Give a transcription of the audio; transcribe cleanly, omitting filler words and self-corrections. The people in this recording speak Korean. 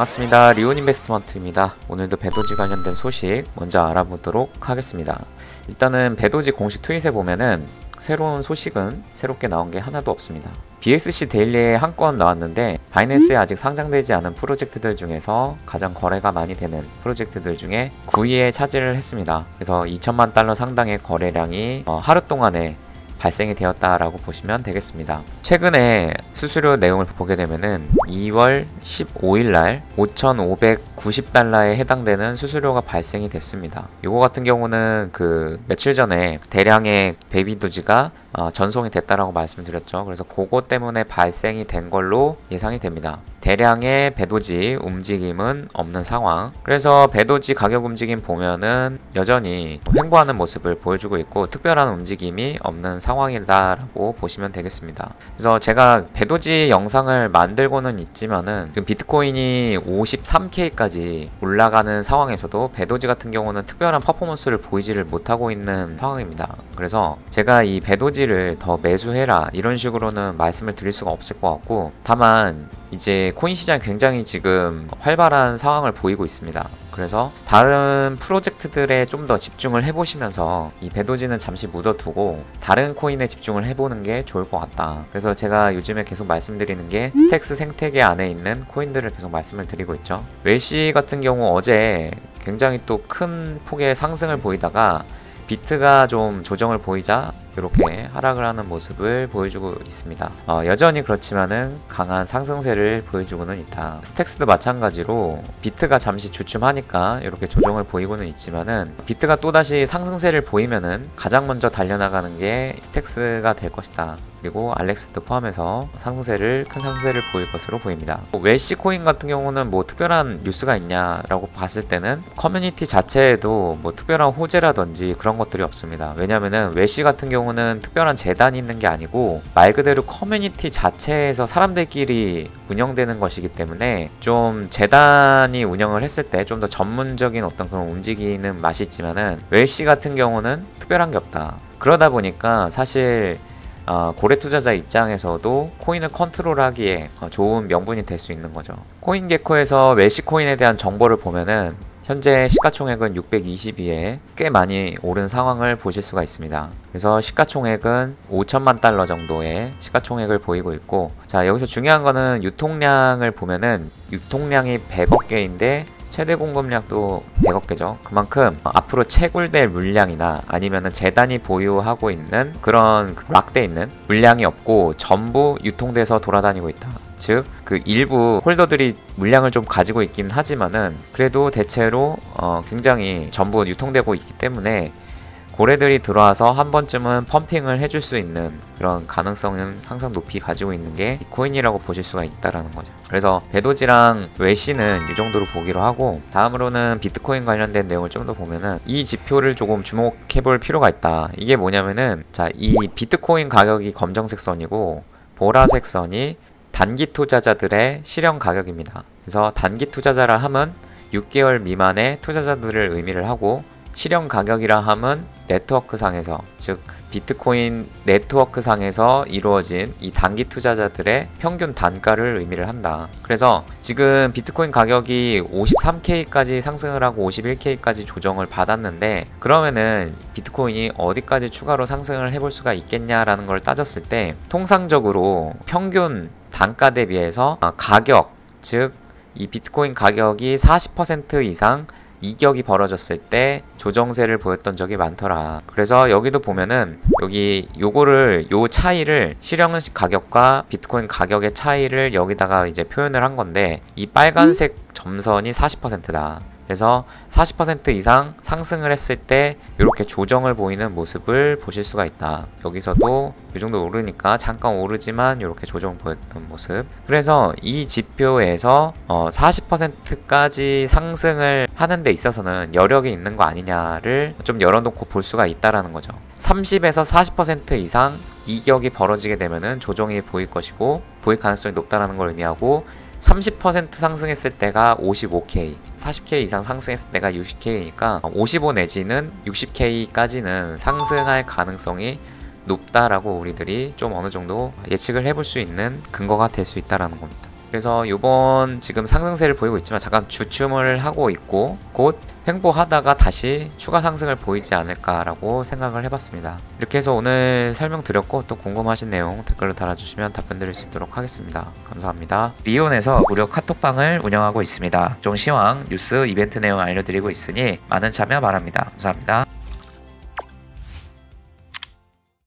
반갑습니다. 리온인베스트먼트입니다. 오늘도 배도지 관련된 소식 먼저 알아보도록 하겠습니다. 일단은 배도지 공식 트윗에 보면은 새로운 소식은 새롭게 나온 게 하나도 없습니다. BSC 데일리에 한 건 나왔는데 바이낸스에 아직 상장되지 않은 프로젝트들 중에서 가장 거래가 많이 되는 프로젝트들 중에 9위에 차지를 했습니다. 그래서 2천만 달러 상당의 거래량이 하루 동안에 발생이 되었다라고 보시면 되겠습니다. 최근에 수수료 내용을 보게 되면은 2월 15일날 5,590달러에 해당되는 수수료가 발생이 됐습니다. 이거 같은 경우는 며칠 전에 대량의 베이비도지가 전송이 됐다라고 말씀드렸죠. 그래서 그거 때문에 발생이 된 걸로 예상이 됩니다. 대량의 배도지 움직임은 없는 상황. 그래서 배도지 가격 움직임 보면은 여전히 횡보하는 모습을 보여주고 있고 특별한 움직임이 없는 상황이다라고 보시면 되겠습니다. 그래서 제가 배도지 영상을 만들고는 있지만은 비트코인이 53K까지 올라가는 상황에서도 배도지 같은 경우는 특별한 퍼포먼스를 보이지를 못하고 있는 상황입니다. 그래서 제가 이 배도지를 더 매수해라 이런 식으로는 말씀을 드릴 수가 없을 것 같고, 다만 이제 코인 시장이 굉장히 지금 활발한 상황을 보이고 있습니다. 그래서 다른 프로젝트들에 좀 더 집중을 해보시면서 이 배도지는 잠시 묻어두고 다른 코인에 집중을 해보는 게 좋을 것 같다. 그래서 제가 요즘에 계속 말씀드리는 게 스택스 생태계 안에 있는 코인들을 계속 말씀을 드리고 있죠. 웰시 같은 경우 어제 굉장히 또 큰 폭의 상승을 보이다가 비트가 좀 조정을 보이자 이렇게 하락을 하는 모습을 보여주고 있습니다. 여전히 그렇지만은 강한 상승세를 보여주고는 있다. 스택스도 마찬가지로 비트가 잠시 주춤하니까 이렇게 조정을 보이고는 있지만은 비트가 또다시 상승세를 보이면은 가장 먼저 달려나가는 게 스택스가 될 것이다. 그리고 알렉스도 포함해서 큰 상승세를 보일 것으로 보입니다. 웰시 코인 같은 경우는 뭐 특별한 뉴스가 있냐라고 봤을 때는 커뮤니티 자체에도 뭐 특별한 호재라든지 그런 것들이 없습니다. 왜냐면은 웰시 같은 경우는 특별한 재단이 있는 게 아니고 말 그대로 커뮤니티 자체에서 사람들끼리 운영되는 것이기 때문에 좀 재단이 운영을 했을 때 좀 더 전문적인 어떤 그런 움직이는 맛이 있지만은 웰시 같은 경우는 특별한 게 없다. 그러다 보니까 사실 고래 투자자 입장에서도 코인을 컨트롤하기에 좋은 명분이 될 수 있는 거죠. 코인게코에서 웰시 코인에 대한 정보를 보면은 현재 시가총액은 622에 꽤 많이 오른 상황을 보실 수가 있습니다. 그래서 시가총액은 5천만 달러 정도의 시가총액을 보이고 있고, 자 여기서 중요한 거는 유통량을 보면은 유통량이 100억 개인데 최대 공급량도 100억 개죠. 그만큼 앞으로 채굴될 물량이나 아니면은 재단이 보유하고 있는 그런 락돼 있는 물량이 없고 전부 유통돼서 돌아다니고 있다. 즉 일부 홀더들이 물량을 좀 가지고 있긴 하지만은 그래도 대체로 굉장히 전부 유통되고 있기 때문에 고래들이 들어와서 한 번쯤은 펌핑을 해줄 수 있는 그런 가능성은 항상 높이 가지고 있는 게 코인이라고 보실 수가 있다라는 거죠. 그래서 배도지랑 웰시는 이 정도로 보기로 하고, 다음으로는 비트코인 관련된 내용을 좀 더 보면은 이 지표를 조금 주목해 볼 필요가 있다. 이게 뭐냐면은 이 비트코인 가격이 검정색 선이고 보라색 선이 단기 투자자들의 실현 가격입니다. 그래서 단기 투자자라 함은 6개월 미만의 투자자들을 의미를 하고, 실현 가격이라 함은 네트워크 상에서, 즉 비트코인 네트워크 상에서 이루어진 이 단기 투자자들의 평균 단가를 의미를 한다. 그래서 지금 비트코인 가격이 53K까지 상승을 하고 51K까지 조정을 받았는데, 그러면은 비트코인이 어디까지 추가로 상승을 해볼 수가 있겠냐라는 걸 따졌을 때 통상적으로 평균 단가 대비해서 가격, 즉 이 비트코인 가격이 40% 이상 이격이 벌어졌을 때 조정세를 보였던 적이 많더라. 그래서 여기도 보면은 요 차이를 실현 가격과 비트코인 가격의 차이를 여기다가 이제 표현을 한 건데, 이 빨간색 점선이 40%다. 그래서 40% 이상 상승을 했을 때 이렇게 조정을 보이는 모습을 보실 수가 있다. 여기서도 이 정도 오르니까 잠깐 오르지만 이렇게 조정 보였던 모습. 그래서 이 지표에서 40%까지 상승을 하는 데 있어서는 여력이 있는 거 아니냐를 좀 열어놓고 볼 수가 있다라는 거죠. 30에서 40% 이상 이격이 벌어지게 되면은 조정이 보일 것이고 보일 가능성이 높다라는 걸 의미하고, 30% 상승했을 때가 55K, 40K 이상 상승했을 때가 60K니까 55 내지는 60K까지는 상승할 가능성이 높다라고 우리들이 좀 어느 정도 예측을 해볼 수 있는 근거가 될 수 있다라는 겁니다. 그래서 이번 지금 상승세를 보이고 있지만 잠깐 주춤을 하고 있고 곧 횡보하다가 다시 추가 상승을 보이지 않을까라고 생각을 해봤습니다. 이렇게 해서 오늘 설명드렸고 또 궁금하신 내용 댓글로 달아주시면 답변 드릴 수 있도록 하겠습니다. 감사합니다. 리온에서 무료 카톡방을 운영하고 있습니다. 종 시황, 뉴스, 이벤트 내용 알려드리고 있으니 많은 참여 바랍니다. 감사합니다.